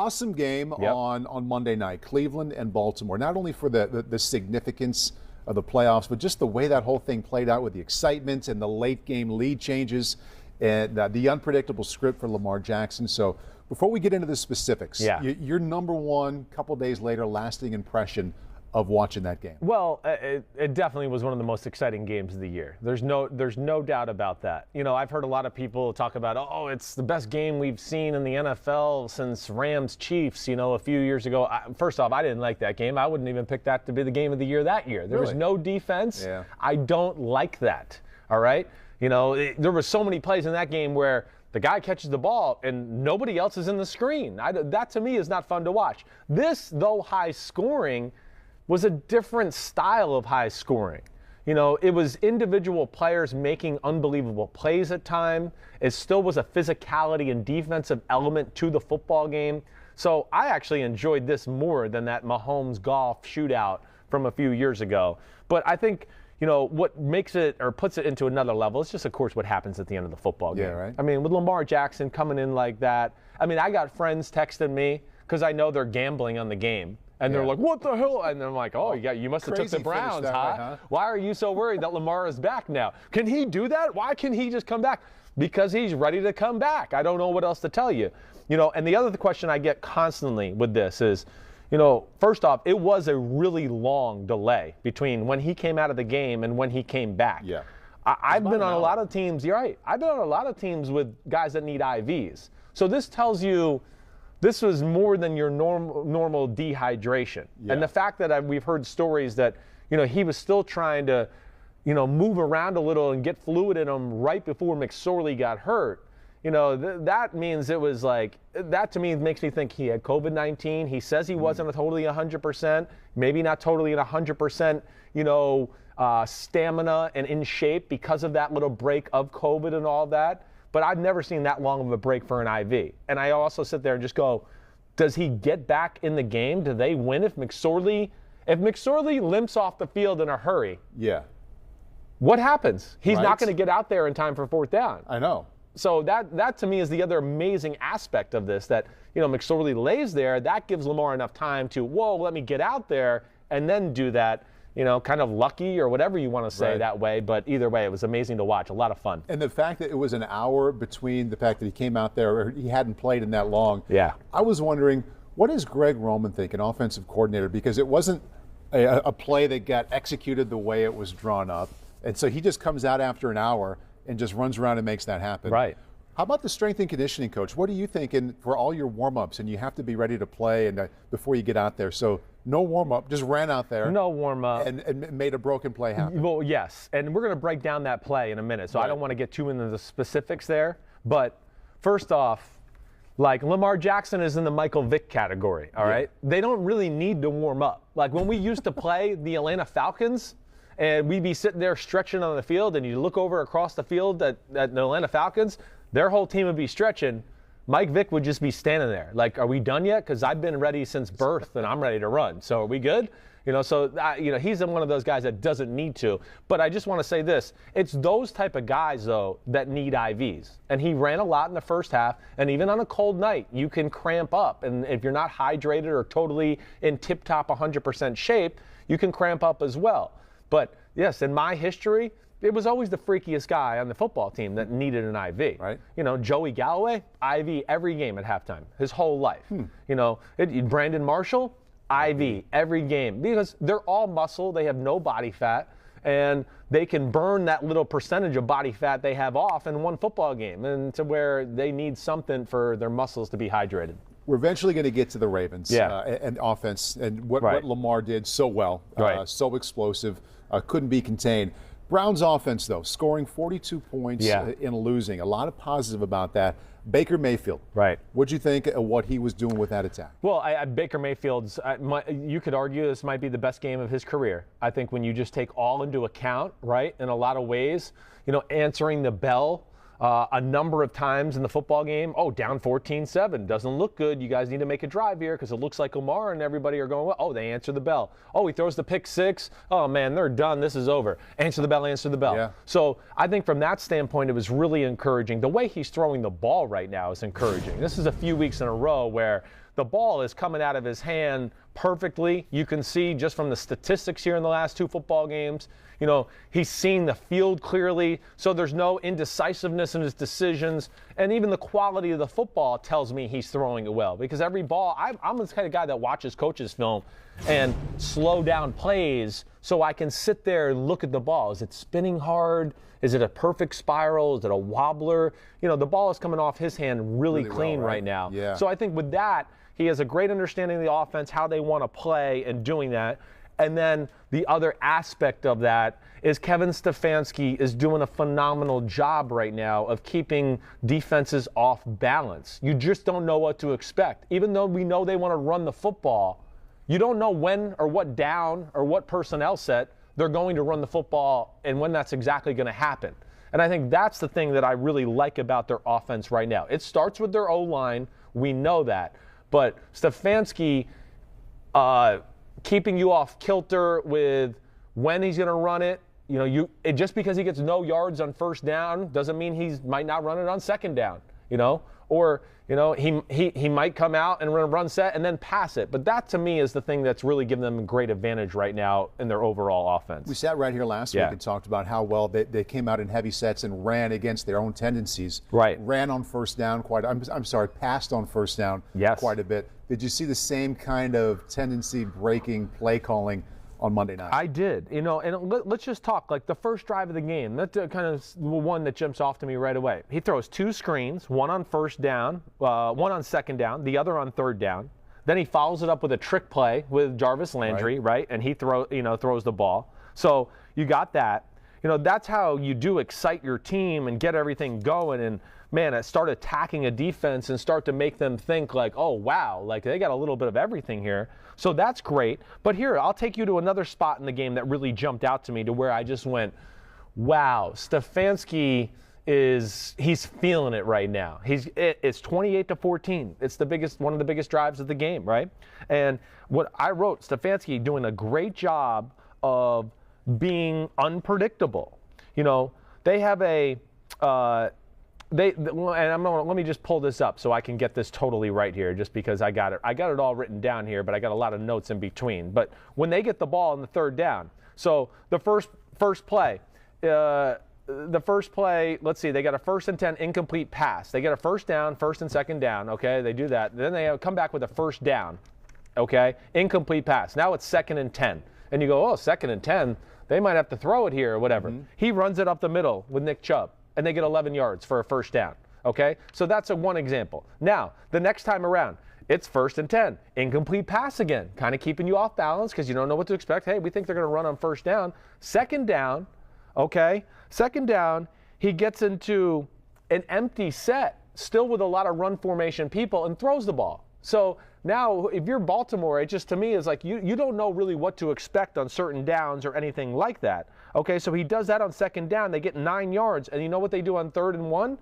awesome game on Monday night, Cleveland and Baltimore. Not only for the significance of the playoffs, but just the way that whole thing played out with the excitement and the late game lead changes and the unpredictable script for Lamar Jackson. So before we get into the specifics, your number one, couple days later, lasting impression of watching that game? Well, it definitely was one of the most exciting games of the year. There's no doubt about that. You know, I've heard a lot of people talk about, oh, it's the best game we've seen in the NFL since Rams-Chiefs, you know, a few years ago. First off, I didn't like that game. I wouldn't even pick that to be the game of the year that year. There was no defense. Yeah. I don't like that, all right? You know, there were so many plays in that game where the guy catches the ball and nobody else is in the screen. That, to me, is not fun to watch. This, though high scoring, was a different style of high scoring. You know, it was individual players making unbelievable plays at time. It still was a physicality and defensive element to the football game. So I actually enjoyed this more than that Mahomes golf shootout from a few years ago. But I think, you know, what makes it or puts it into another level is just, of course, what happens at the end of the football game. Yeah, right. I mean, with Lamar Jackson coming in like that, I mean, I got friends texting me because I know they're gambling on the game. And they're like, what the hell? And I'm like, oh, you must have took the Browns, huh? Why are you so worried that Lamar is back now? Can he do that? Why can he just come back? Because he's ready to come back. I don't know what else to tell you. You know, and the other question I get constantly with this is, you know, first off, it was a really long delay between when he came out of the game and when he came back. Yeah. I've been on a lot of teams. You're right. I've been on a lot of teams with guys that need IVs. So this tells you this was more than your normal dehydration. Yeah. And the fact that we've heard stories that, you know, he was still trying to, you know, move around a little and get fluid in him right before McSorley got hurt, you know, that means it was like, that to me makes me think he had COVID-19. He says he wasn't totally 100%, maybe not totally at 100%, you know, stamina and in shape because of that little break of COVID and all that. But I've never seen that long of a break for an IV. And I also sit there and just go, does he get back in the game? Do they win if McSorley limps off the field in a hurry? Yeah. What happens? He's not going to get out there in time for fourth down. I know. So that to me is the other amazing aspect of this, that, you know, McSorley lays there. That gives Lamar enough time to, let me get out there and then do that. You know, kind of lucky or whatever you want to say that way. But either way, it was amazing to watch. A lot of fun. And the fact that it was an hour between the fact that he came out there, or he hadn't played in that long. Yeah. I was wondering, what does Greg Roman think, an offensive coordinator? Because it wasn't a play that got executed the way it was drawn up. And so he just comes out after an hour and just runs around and makes that happen. Right. How about the strength and conditioning coach? What are you thinking for all your warm-ups? And you have to be ready to play and before you get out there. So no warm-up, just ran out there. No warm-up. And made a broken play happen. Well, yes. And we're going to break down that play in a minute. So I don't want to get too into the specifics there. But first off, like, Lamar Jackson is in the Michael Vick category, all right? They don't really need to warm up. Like, when we used to play the Atlanta Falcons, and we'd be sitting there stretching on the field, and you look over across the field at the Atlanta Falcons, their whole team would be stretching. Mike Vick would just be standing there. Like, are we done yet? Because I've been ready since birth, and I'm ready to run. So are we good? You know, so, you know, he's one of those guys that doesn't need to. But I just want to say this. It's those type of guys, though, that need IVs. And he ran a lot in the first half. And even on a cold night, you can cramp up. And if you're not hydrated or totally in tip-top 100% shape, you can cramp up as well. But, yes, in my history, it was always the freakiest guy on the football team that needed an IV. Right. You know, Joey Galloway, IV every game at halftime, his whole life. You know, Brandon Marshall, IV every game, because they're all muscle. They have no body fat, and they can burn that little percentage of body fat they have off in one football game, and to where they need something for their muscles to be hydrated. We're eventually going to get to the Ravens and offense and what Lamar did so well, so explosive, couldn't be contained. Browns offense, though, scoring 42 points in losing. A lot of positive about that. Baker Mayfield. Right. What'd you think of what he was doing with that attack? Well, Baker Mayfield's, you could argue this might be the best game of his career. I think when you just take all into account, right, in a lot of ways, you know, answering the bell a number of times in the football game. Oh, down 14-7. Doesn't look good. You guys need to make a drive here because it looks like Omar and everybody are going, oh, they answer the bell. Oh, he throws the pick six. Oh, man, they're done. This is over. Answer the bell, answer the bell. Yeah. So I think from that standpoint, it was really encouraging. The way he's throwing the ball right now is encouraging. This is a few weeks in a row where the ball is coming out of his hand perfectly. You can see just from the statistics here in the last 2 football games, he's seen the field clearly, so there's no indecisiveness in his decisions. And even the quality of the football tells me he's throwing it well, because every ball, I'm the kind of guy that watches coaches film and slow down plays so I can sit there and look at the ball. Is it spinning hard? Is it a perfect spiral? Is it a wobbler? The ball is coming off his hand really clean well, right now. Yeah. So I think with that, he has a great understanding of the offense, how they want to play and doing that. And then the other aspect of that is Kevin Stefanski is doing a phenomenal job right now of keeping defenses off balance. You just don't know what to expect. Even though we know they want to run the football, you don't know when or what down or what personnel set they're going to run the football and when that's exactly going to happen. And I think that's the thing that I really like about their offense right now. It starts with their O-line. We know that. But Stefanski keeping you off kilter with when he's going to run it. Just because he gets no yards on first down doesn't mean he might not run it on second down, Or, he might come out and run set and then pass it. But that, to me, is the thing that's really giving them a great advantage right now in their overall offense. We sat right here last week and talked about how well they came out in heavy sets and ran against their own tendencies. Right. Ran on first down passed on first down quite a bit. Did you see the same kind of tendency breaking play calling on Monday night? I did, and let's just talk, like the first drive of the game. That's kind of one that jumps off to me right away. He throws 2 screens, one on first down, one on second down, the other on third down. Then he follows it up with a trick play with Jarvis Landry, right? And he throws the ball. So you got that. That's how you do excite your team and get everything going. And man, start attacking a defense and start to make them think like, oh, wow, like they got a little bit of everything here. So that's great. But here, I'll take you to another spot in the game that really jumped out to me, to where I just went, wow, Stefanski he's feeling it right now. It's 28-14. It's one of the biggest drives of the game, right? And what I wrote, Stefanski doing a great job of being unpredictable. They have let me just pull this up so I can get this totally right here, just because I got it all written down here, but I got a lot of notes in between. But when they get the ball in the third down, so the first play, let's see, they got a 1st and 10 incomplete pass. They get a first down, 1st and 2nd down, okay? They do that. Then they come back with a 1st down, okay? Incomplete pass. Now it's 2nd and 10. And you go, oh, 2nd and 10, they might have to throw it here or whatever. Mm-hmm. He runs it up the middle with Nick Chubb, and they get 11 yards for a 1st down, okay? So that's one example. Now, the next time around, it's 1st and 10. Incomplete pass again, kind of keeping you off balance because you don't know what to expect. Hey, we think they're going to run on 1st down. 2nd down, okay? 2nd down, he gets into an empty set, still with a lot of run formation people, and throws the ball. So now, if you're Baltimore, it just, to me, is like you don't know really what to expect on certain downs or anything like that. Okay, so he does that on 2nd down. They get 9 yards, and you know what they do on 3rd and 1?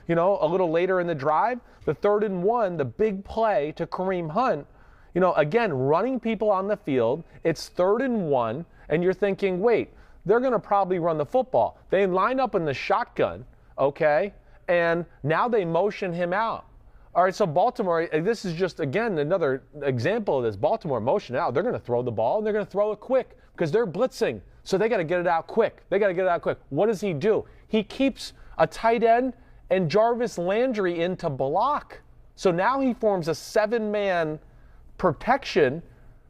A little later in the drive, the 3rd and 1, the big play to Kareem Hunt, again, running people on the field. It's 3rd and 1, and you're thinking, wait, they're going to probably run the football. They line up in the shotgun, okay, and now they motion him out. All right, so Baltimore, this is just, again, another example of this. Baltimore motion out. They're going to throw the ball, and they're going to throw it quick because they're blitzing. So they got to get it out quick. What does he do? He keeps a tight end and Jarvis Landry in to block. So now he forms a 7-man protection.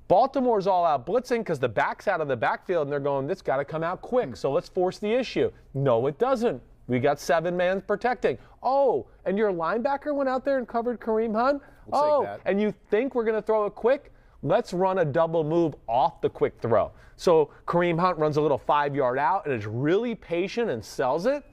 Baltimore's all out blitzing because the back's out of the backfield, and they're going, this got to come out quick, so let's force the issue. No, it doesn't. We got 7 men protecting. Oh, and your linebacker went out there and covered Kareem Hunt? We'll take that. And you think we're going to throw it quick? Let's run a double move off the quick throw. So Kareem Hunt runs a little 5-yard out and is really patient and sells it.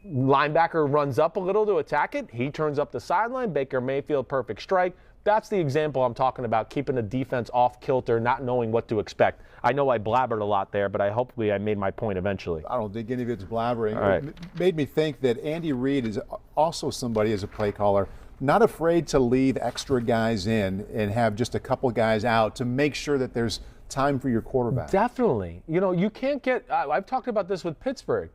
Linebacker runs up a little to attack it. He turns up the sideline. Baker Mayfield, perfect strike. That's the example I'm talking about, keeping the defense off kilter, not knowing what to expect. I know I blabbered a lot there, but hopefully I made my point eventually. I don't think any of it's blabbering. All right. It made me think that Andy Reid is also somebody, as a play caller, not afraid to leave extra guys in and have just a couple guys out to make sure that there's time for your quarterback. Definitely. You can't get I've talked about this with Pittsburgh.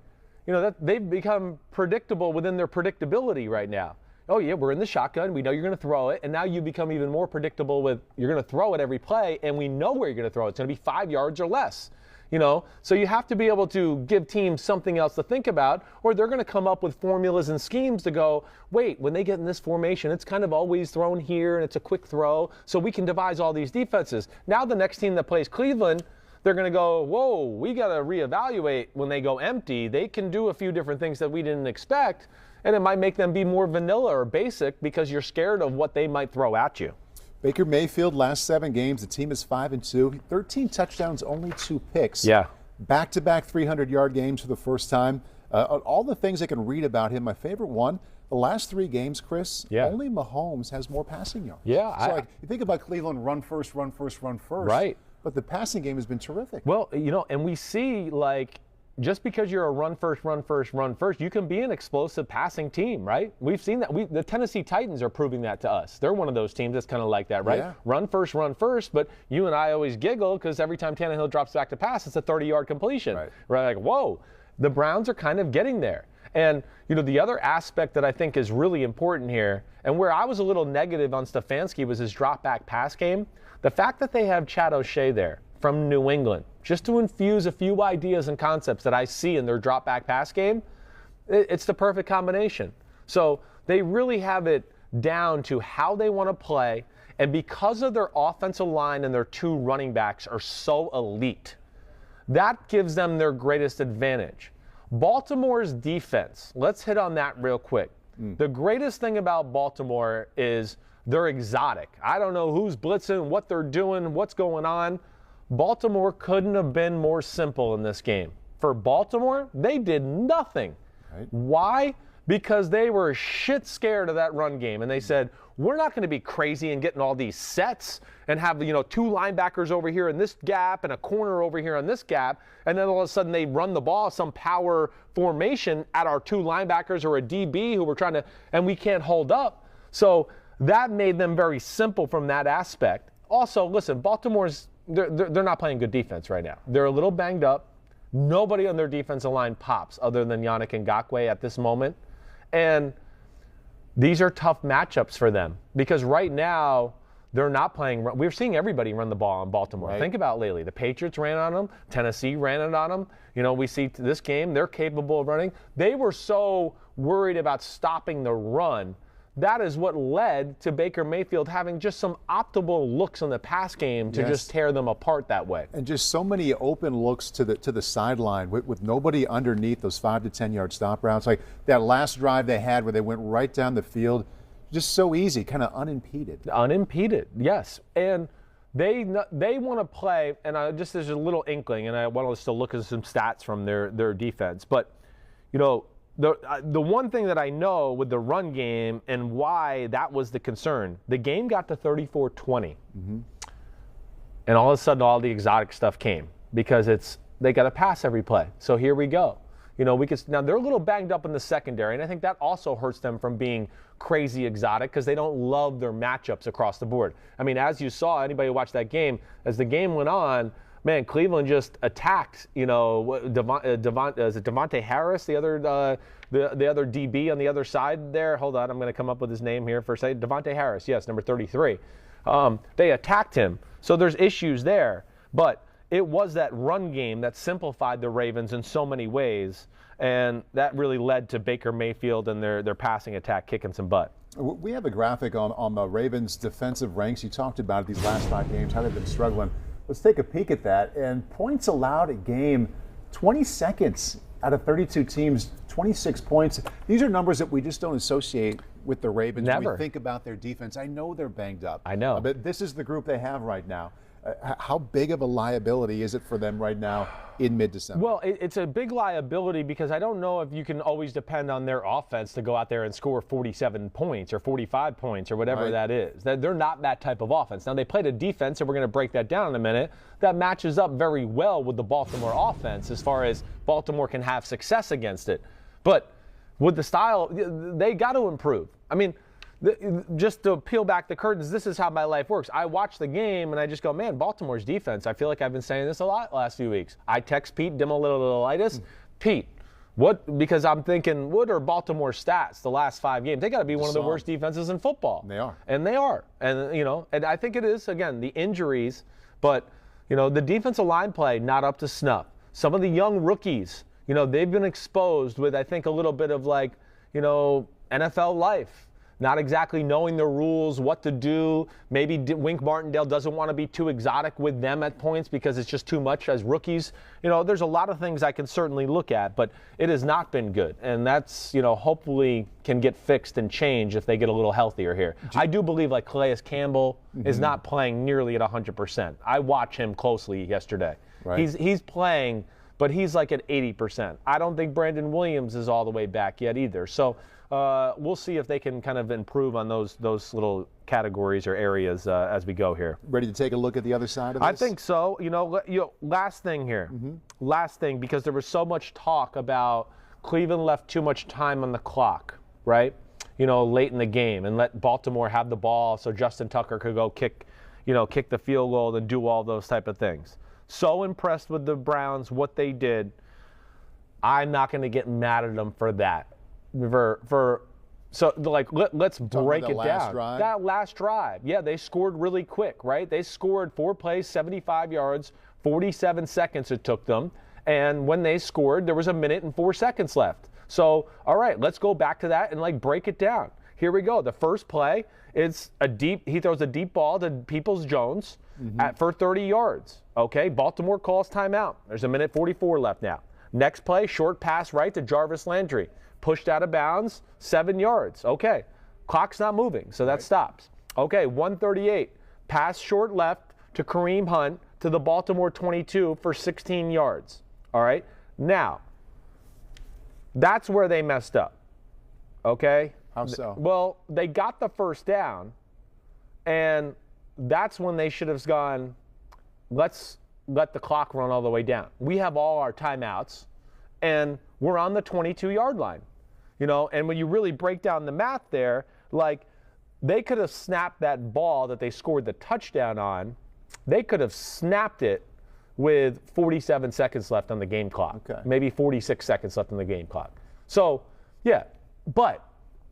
That they've become predictable within their predictability right now. oh yeah, we're in the shotgun. We know you're going to throw it. And now you become even more predictable with you're going to throw it every play, and we know where you're going to throw it. It's going to be 5 yards or less. So you have to be able to give teams something else to think about, or they're going to come up with formulas and schemes to go, wait, when they get in this formation, it's kind of always thrown here, and it's a quick throw, so we can devise all these defenses. Now the next team that plays Cleveland, they're going to go, whoa, we got to reevaluate when they go empty. They can do a few different things that we didn't expect, and it might make them be more vanilla or basic because you're scared of what they might throw at you. Baker Mayfield, last 7 games, the team is 5-2, 13 touchdowns, only 2 picks. Yeah. Back-to-back 300-yard games for the first time. All the things I can read about him, my favorite one, the last 3 games, Chris, only Mahomes has more passing yards. Yeah. So you think about Cleveland, run first. Right. But the passing game has been terrific. Well, and we see, just because you're a run first, you can be an explosive passing team, right? We've seen that. The Tennessee Titans are proving that to us. They're one of those teams that's kind of like that, right? Yeah. Run first, but you and I always giggle because every time Tannehill drops back to pass, it's a 30-yard completion. Right? Like, whoa, the Browns are kind of getting there. And, the other aspect that I think is really important here, and where I was a little negative on Stefanski was his drop-back pass game. The fact that they have Chad O'Shea there from New England, just to infuse a few ideas and concepts that I see in their drop-back pass game, it's the perfect combination. So they really have it down to how they want to play, and because of their offensive line and their 2 running backs are so elite, that gives them their greatest advantage. Baltimore's defense, let's hit on that real quick. The greatest thing about Baltimore is they're exotic. I don't know who's blitzing, what they're doing, what's going on. Baltimore couldn't have been more simple in this game. For Baltimore, they did nothing. Right. Why? Because they were shit scared of that run game. And they said, we're not going to be crazy and getting all these sets and have, 2 linebackers over here in this gap and a corner over here in this gap. And then all of a sudden they run the ball, some power formation at our 2 linebackers or a DB who we're trying to, and we can't hold up. So that made them very simple from that aspect. Also, listen, Baltimore's, they're not playing good defense right now. They're a little banged up. Nobody on their defensive line pops other than Yannick Ngakoue at this moment. And these are tough matchups for them because right now they're not playing. We're seeing everybody run the ball on Baltimore. Right. Think about lately. The Patriots ran on them. Tennessee ran it on them. We see this game, they're capable of running. They were so worried about stopping the run. That is what led to Baker Mayfield having just some optimal looks in the pass game to just tear them apart that way. And just so many open looks to the sideline with nobody underneath those 5 to 10 yard stop routes. Like that last drive they had where they went right down the field, just so easy, kind of unimpeded. Unimpeded, yes. And they want to play, and there's a little inkling, and I want us to look at some stats from their defense. But, the one thing that I know with the run game and why that was the concern, the game got to 34-20. And all of a sudden, all the exotic stuff came because they got to pass every play. So here we go. Now they're a little banged up in the secondary, and I think that also hurts them from being crazy exotic because they don't love their matchups across the board. I mean, as you saw, anybody who watched that game, as the game went on, man, Cleveland just attacked, is it Devontae Harris, the other DB on the other side there? Hold on, I'm going to come up with his name here for a second. Devontae Harris, yes, number 33. They attacked him, so there's issues there. But it was that run game that simplified the Ravens in so many ways, and that really led to Baker Mayfield and their passing attack kicking some butt. We have a graphic on the Ravens' defensive ranks. You talked about it, these last 5 games, how they've been struggling. Let's take a peek at that. And points allowed a game, 22nd out of 32 teams, 26 points. These are numbers that we just don't associate with the Ravens. Never. When we think about their defense. I know they're banged up. I know. But this is the group they have right now. How big of a liability is it for them right now in mid-December? Well, it's a big liability because I don't know if you can always depend on their offense to go out there and score 47 points or 45 points or whatever that is. They're not that type of offense. Now, they played a defense, and we're going to break that down in a minute, that matches up very well with the Baltimore offense as far as Baltimore can have success against it. But with the style, they got to improve. I mean, just to peel back the curtains, this is how my life works. I watch the game and I just go, man, Baltimore's defense, I feel like I've been saying this a lot last few weeks. I text Pete Dimolilitis. Pete, Because I'm thinking, what are Baltimore's stats the last 5 games? They got to be one of the worst defenses in football. They are. And they are. And, and I think it is, again, the injuries. But, the defensive line play, not up to snuff. Some of the young rookies, they've been exposed with, I think, a little bit of NFL life. Not exactly knowing the rules, what to do. Maybe Wink Martindale doesn't want to be too exotic with them at points because it's just too much as rookies. There's a lot of things I can certainly look at, but it has not been good. And that's, hopefully can get fixed and changed if they get a little healthier here. I do believe Calais Campbell is not playing nearly at 100%. I watched him closely yesterday. Right. He's playing, but he's at 80%. I don't think Brandon Williams is all the way back yet either. So we'll see if they can kind of improve on those little categories or areas as we go here. Ready to take a look at the other side of this? I think so. Last thing here. Last thing, because there was so much talk about Cleveland left too much time on the clock, right? Late in the game and let Baltimore have the ball so Justin Tucker could go kick the field goal and do all those type of things. So impressed with the Browns, what they did. I'm not going to get mad at them for that. Let's break it down. That last drive. Yeah, they scored really quick, right? They scored 4 plays, 75 yards, 47 seconds it took them. And when they scored, there was 1 minute and 4 seconds left. So, all right, let's go back to that and break it down. Here we go. The first play, he throws a deep ball to Peoples-Jones for 30 yards. Okay, Baltimore calls timeout. There's 1 minute 44 left now. Next play, short pass right to Jarvis Landry. Pushed out of bounds, 7 yards. Okay, clock's not moving, so that stops. Okay, 138. Pass short left to Kareem Hunt to the Baltimore 22 for 16 yards. All right, now, that's where they messed up. Okay? How so? Well, they got the first down, and that's when they should have gone, let's let the clock run all the way down. We have all our timeouts, and we're on the 22-yard line. And when you really break down the math there, they could have snapped that ball that they scored the touchdown on. They could have snapped it with 47 seconds left on the game clock. Okay. Maybe 46 seconds left on the game clock. So, yeah, but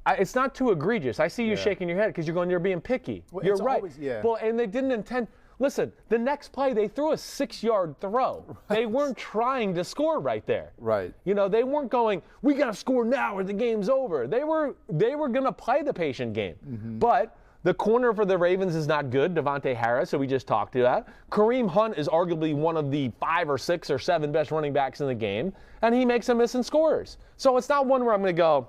it's not too egregious. I see you shaking your head because you're being picky. Well, you're right. Always, yeah. Well, and they didn't intend. Listen, the next play, they threw a 6-yard throw. Right. They weren't trying to score right there. Right. They weren't going, we got to score now or the game's over. They were going to play the patient game. But the corner for the Ravens is not good, Devontae Harris, so we just talked to that. Kareem Hunt is arguably one of the 5 or 6 or 7 best running backs in the game, and he makes a miss and scores. So it's not one where I'm going to go,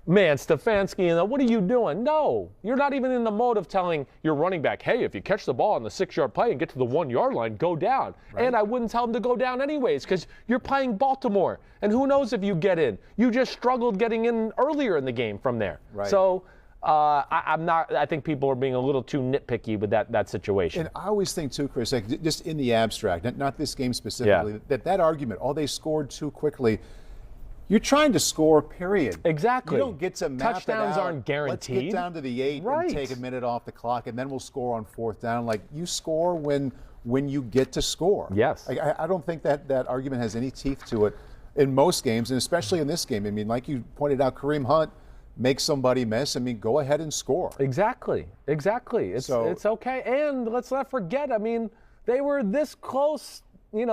man, Stefanski, what are you doing? No, you're not even in the mode of telling your running back, hey, if you catch the ball on the 6-yard play and get to the 1-yard line, go down. Right. And I wouldn't tell him to go down anyways because you're playing Baltimore. And who knows if you get in. You just struggled getting in earlier in the game from there. Right. So I think people are being a little too nitpicky with that situation. And I always think, too, Chris, just in the abstract, not this game specifically, that argument, they scored too quickly. You're trying to score, period. Exactly. You don't get to map Touchdowns it out. aren't guaranteed. Let's get down to the 8 and take a minute off the clock, and then we'll score on 4th down. You score when you get to score. Yes. I don't think that argument has any teeth to it in most games, and especially in this game. I mean, like you pointed out, Kareem Hunt makes somebody miss. I mean, go ahead and score. Exactly. It's okay. And let's not forget, they were this close. They had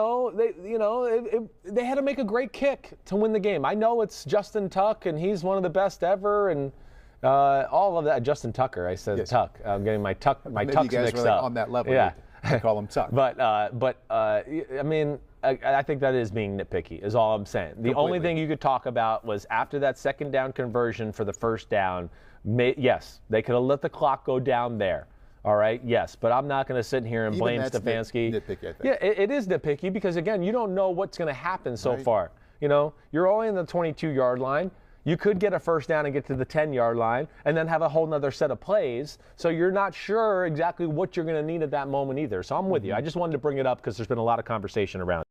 to make a great kick to win the game. I know it's Justin Tuck, and he's one of the best ever, and all of that. Justin Tucker, I said Tuck. I'm getting my Tucks mixed up. On that level, yeah. I call him Tuck. I think that is being nitpicky, is all I'm saying. The Completely. only thing you could talk about was after that 2nd down conversion for the 1st down, yes, they could have let the clock go down there. All right, yes, but I'm not going to sit here and blame Stefanski. Nitpicky, I think. Yeah, it is nitpicky because, again, you don't know what's going to happen so far. You're only in the 22-yard line. You could get a 1st down and get to the 10-yard line and then have a whole nother set of plays. So you're not sure exactly what you're going to need at that moment either. So I'm with you. I just wanted to bring it up because there's been a lot of conversation around it.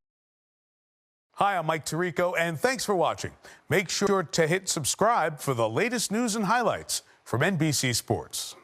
Hi, I'm Mike Tirico, and thanks for watching. Make sure to hit subscribe for the latest news and highlights from NBC Sports.